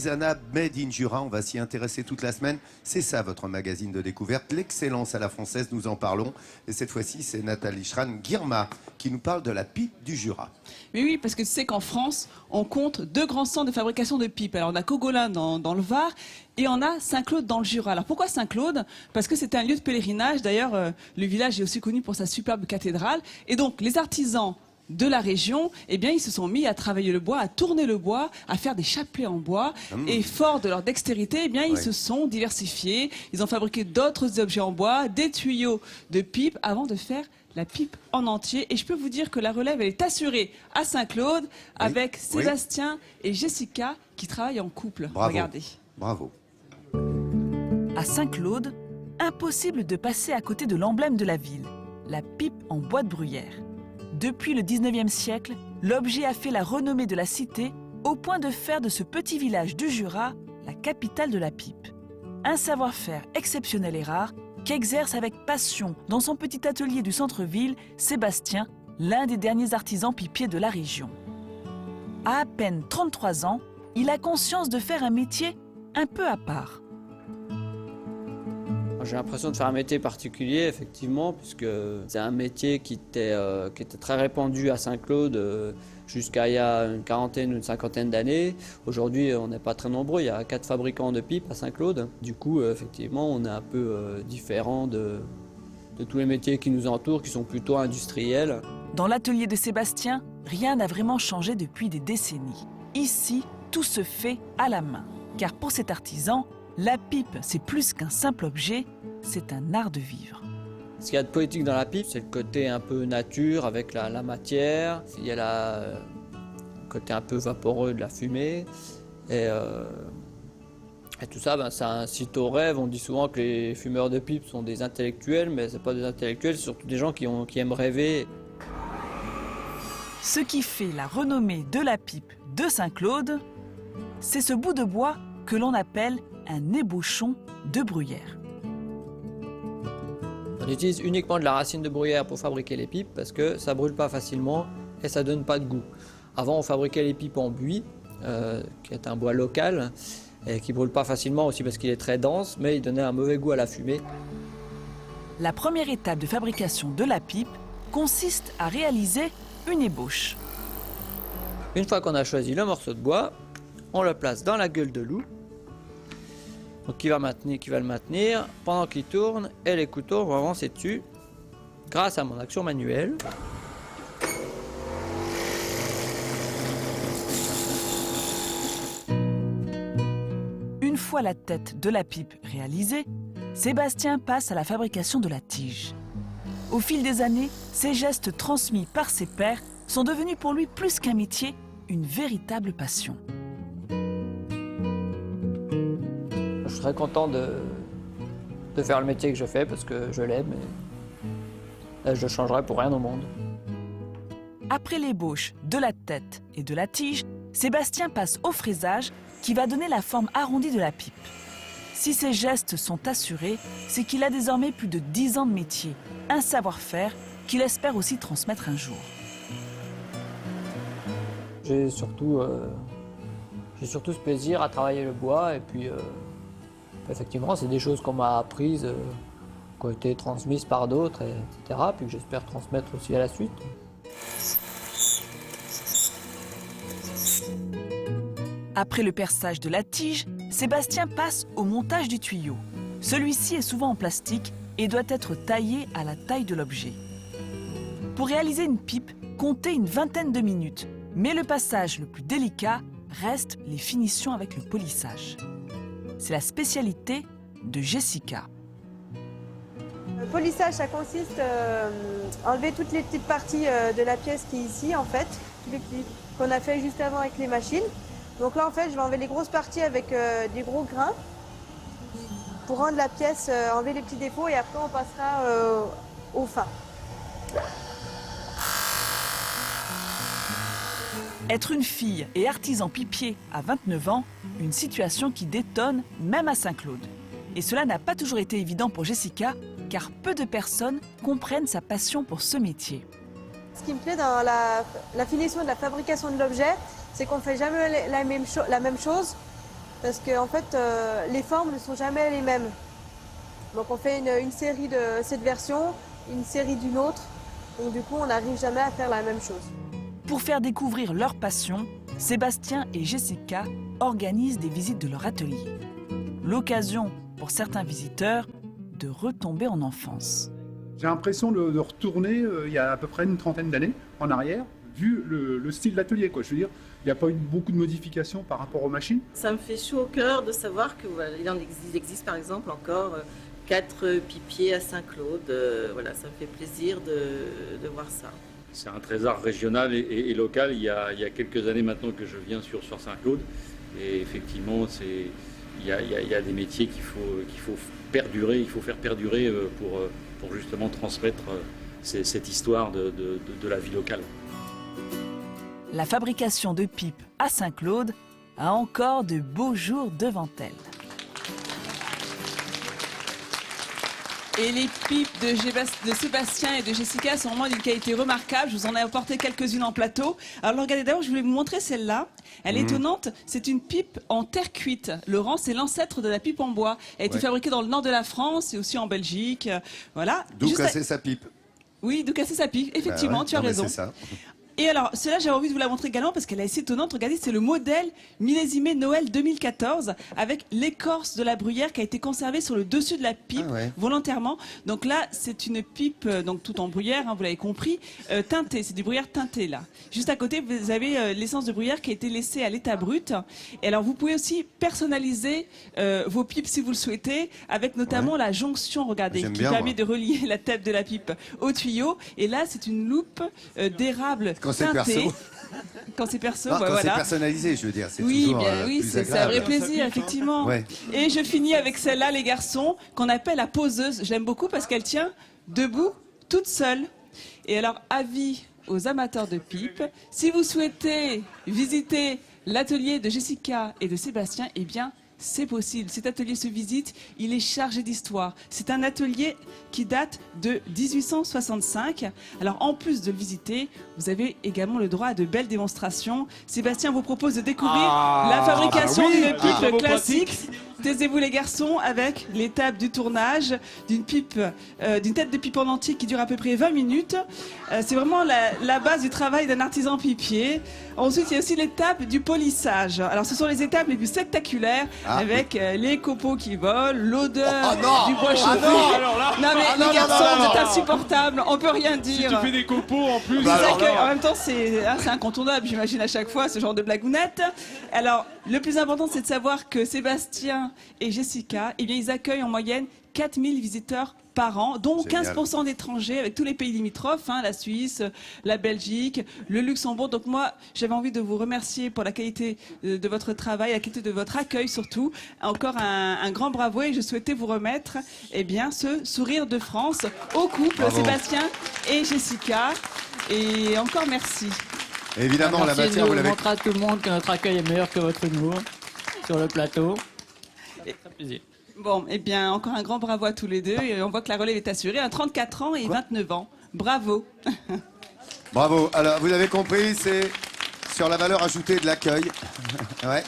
L'artisanat Made in Jura, on va s'y intéresser toute la semaine. C'est ça votre magazine de découverte, l'excellence à la française, nous en parlons. Et cette fois-ci, c'est Nathalie Schran-Guirma qui nous parle de la pipe du Jura. Mais oui, parce que tu sais qu'en France, on compte 2 grands centres de fabrication de pipes. Alors on a Cogolin dans le Var et on a Saint-Claude dans le Jura. Alors pourquoi Saint-Claude? Parce que c'est un lieu de pèlerinage. D'ailleurs, le village est aussi connu pour sa superbe cathédrale. Et donc les artisans de la région, eh bien, ils se sont mis à travailler le bois, à tourner le bois, à faire des chapelets en bois. Et fort de leur dextérité, eh bien, ils se sont diversifiés. Ils ont fabriqué d'autres objets en bois, des tuyaux de pipe, avant de faire la pipe en entier. Et je peux vous dire que la relève, elle est assurée à Saint-Claude avec Sébastien et Jessica qui travaillent en couple. Bravo. Regardez. Bravo. À Saint-Claude, impossible de passer à côté de l'emblème de la ville, la pipe en bois de bruyère. Depuis le 19e siècle, l'objet a fait la renommée de la cité au point de faire de ce petit village du Jura la capitale de la pipe. Un savoir-faire exceptionnel et rare qu'exerce avec passion dans son petit atelier du centre-ville Sébastien, l'un des derniers artisans pipiers de la région. À peine 33 ans, il a conscience de faire un métier un peu à part. J'ai l'impression de faire un métier particulier, effectivement, puisque c'est un métier qui était très répandu à Saint-Claude jusqu'à il y a une quarantaine ou une cinquantaine d'années. Aujourd'hui, on n'est pas très nombreux, il y a 4 fabricants de pipes à Saint-Claude. Du coup, effectivement, on est un peu différent de tous les métiers qui nous entourent, qui sont plutôt industriels. Dans l'atelier de Sébastien, rien n'a vraiment changé depuis des décennies. Ici, tout se fait à la main. Car pour cet artisan, la pipe, c'est plus qu'un simple objet, c'est un art de vivre. Ce qu'il y a de poétique dans la pipe, c'est le côté un peu nature avec la matière. Il y a le côté un peu vaporeux de la fumée. Et tout ça, ça incite au rêve. On dit souvent que les fumeurs de pipe sont des intellectuels, mais ce n'est pas des intellectuels, c'est surtout des gens qui aiment rêver. Ce qui fait la renommée de la pipe de Saint-Claude, c'est ce bout de bois que l'on appelle un ébauchon de bruyère. On utilise uniquement de la racine de bruyère pour fabriquer les pipes parce que ça ne brûle pas facilement et ça ne donne pas de goût. Avant, on fabriquait les pipes en buis, qui est un bois local et qui ne brûle pas facilement aussi parce qu'il est très dense, mais il donnait un mauvais goût à la fumée. La première étape de fabrication de la pipe consiste à réaliser une ébauche. Une fois qu'on a choisi le morceau de bois, on le place dans la gueule de loup. Donc qui va le maintenir pendant qu'il tourne et les couteaux vont avancer dessus grâce à mon action manuelle. Une fois la tête de la pipe réalisée, Sébastien passe à la fabrication de la tige. Au fil des années, ces gestes transmis par ses pairs sont devenus pour lui plus qu'un métier, une véritable passion. Je suis très content de faire le métier que je fais parce que je l'aime et je ne changerai pour rien au monde. Après l'ébauche de la tête et de la tige, Sébastien passe au fraisage qui va donner la forme arrondie de la pipe. Si ces gestes sont assurés, c'est qu'il a désormais plus de 10 ans de métier, un savoir-faire qu'il espère aussi transmettre un jour. J'ai surtout ce plaisir à travailler le bois et puis effectivement c'est des choses qu'on m'a apprises, qui ont été transmises par d'autres, etc. Puis que j'espère transmettre aussi à la suite. Après le perçage de la tige, Sébastien passe au montage du tuyau. Celui-ci est souvent en plastique et doit être taillé à la taille de l'objet. Pour réaliser une pipe, comptez une vingtaine de minutes, mais le passage le plus délicat reste les finitions avec le polissage. C'est la spécialité de Jessica. Le polissage, ça consiste à enlever toutes les petites parties de la pièce qui est ici, en fait, qu'on a fait juste avant avec les machines. Donc là, en fait, je vais enlever les grosses parties avec des gros grains pour rendre la pièce, enlever les petits défauts et après on passera au fin. Être une fille et artisan pipier à 29 ans, une situation qui détonne même à Saint-Claude. Et cela n'a pas toujours été évident pour Jessica, car peu de personnes comprennent sa passion pour ce métier. Ce qui me plaît dans la finition de la fabrication de l'objet, c'est qu'on ne fait jamais la même chose. parce que en fait, les formes ne sont jamais les mêmes. Donc on fait une série de cette version, une série d'une autre, donc du coup on n'arrive jamais à faire la même chose. Pour faire découvrir leur passion, Sébastien et Jessica organisent des visites de leur atelier. L'occasion pour certains visiteurs de retomber en enfance. J'ai l'impression de retourner il y a à peu près une trentaine d'années en arrière, vu le style d'atelier. Je veux dire, il n'y a pas eu beaucoup de modifications par rapport aux machines. Ça me fait chaud au cœur de savoir qu'il voilà, existe par exemple encore 4 pipiers à Saint-Claude. Voilà, ça me fait plaisir de voir ça. C'est un trésor régional et local. Il y a quelques années maintenant que je viens sur Saint-Claude. Et effectivement, il y a des métiers qu'il faut perdurer, il faut faire perdurer pour justement transmettre cette histoire de la vie locale. La fabrication de pipes à Saint-Claude a encore de beaux jours devant elle. Et les pipes de Sébastien et de Jessica sont vraiment d'une qualité remarquable. Je vous en ai apporté quelques-unes en plateau. Alors regardez, d'abord, je voulais vous montrer celle-là. Elle est étonnante. C'est une pipe en terre cuite. Laurent, c'est l'ancêtre de la pipe en bois. Elle a été fabriquée dans le nord de la France et aussi en Belgique. Voilà. D'où casser sa pipe. Oui, d'où casser sa pipe. Effectivement, tu as raison. C'est ça. Et alors, cela, j'avais envie de vous la montrer également parce qu'elle est assez étonnante. Regardez, c'est le modèle millésimé Noël 2014 avec l'écorce de la bruyère qui a été conservée sur le dessus de la pipe volontairement. Donc là, c'est une pipe donc tout en bruyère, hein, vous l'avez compris, teintée. C'est du bruyère teinté là. Juste à côté, vous avez l'essence de bruyère qui a été laissée à l'état brut. Et alors, vous pouvez aussi personnaliser vos pipes si vous le souhaitez, avec notamment la jonction, regardez, qui permet de relier la tête de la pipe au tuyau. Et là, c'est une loupe d'érable. Quand c'est perso. Quand c'est perso, quand voilà. c'est personnalisé, je veux dire, c'est oui, toujours oui, plus c'est un vrai plaisir, effectivement. Ouais. Et je finis avec celle-là, les garçons, qu'on appelle la poseuse. J'aime beaucoup parce qu'elle tient debout, toute seule. Et alors, avis aux amateurs de pipes, si vous souhaitez visiter l'atelier de Jessica et de Sébastien, eh bien, c'est possible. Cet atelier se visite, il est chargé d'histoire. C'est un atelier qui date de 1865. Alors, en plus de le visiter, vous avez également le droit à de belles démonstrations. Sébastien vous propose de découvrir la fabrication d'une pipe classique. Taisez-vous les garçons avec l'étape du tournage d'une pipe, d'une tête de pipe en entier qui dure à peu près 20 minutes. C'est vraiment la base du travail d'un artisan pipier. Ensuite, il y a aussi l'étape du polissage. Alors, ce sont les étapes les plus spectaculaires avec les copeaux qui volent, l'odeur du bois chauffé. Non mais les garçons, c'est insupportable, on peut rien dire. Si tu fais des copeaux en plus. En même temps, c'est incontournable, j'imagine à chaque fois ce genre de blagounette. Alors, le plus important, c'est de savoir que Sébastien et Jessica, eh bien, ils accueillent en moyenne 4000 visiteurs par an, dont 15% d'étrangers avec tous les pays limitrophes, hein, la Suisse, la Belgique, le Luxembourg. Donc moi, j'avais envie de vous remercier pour la qualité de votre travail, la qualité de votre accueil surtout. Encore un grand bravo et je souhaitais vous remettre ce sourire de France au couple Sébastien et Jessica. Et encore merci. Évidemment, la matière, vous l'avez... On montrera à tout le monde que notre accueil est meilleur que votre humour sur le plateau. Très plaisir. Bon, encore un grand bravo à tous les deux. Et on voit que la relève est assurée à 34 ans et 29 ans. Bravo. Bravo. Alors, vous avez compris, c'est sur la valeur ajoutée de l'accueil. Ouais.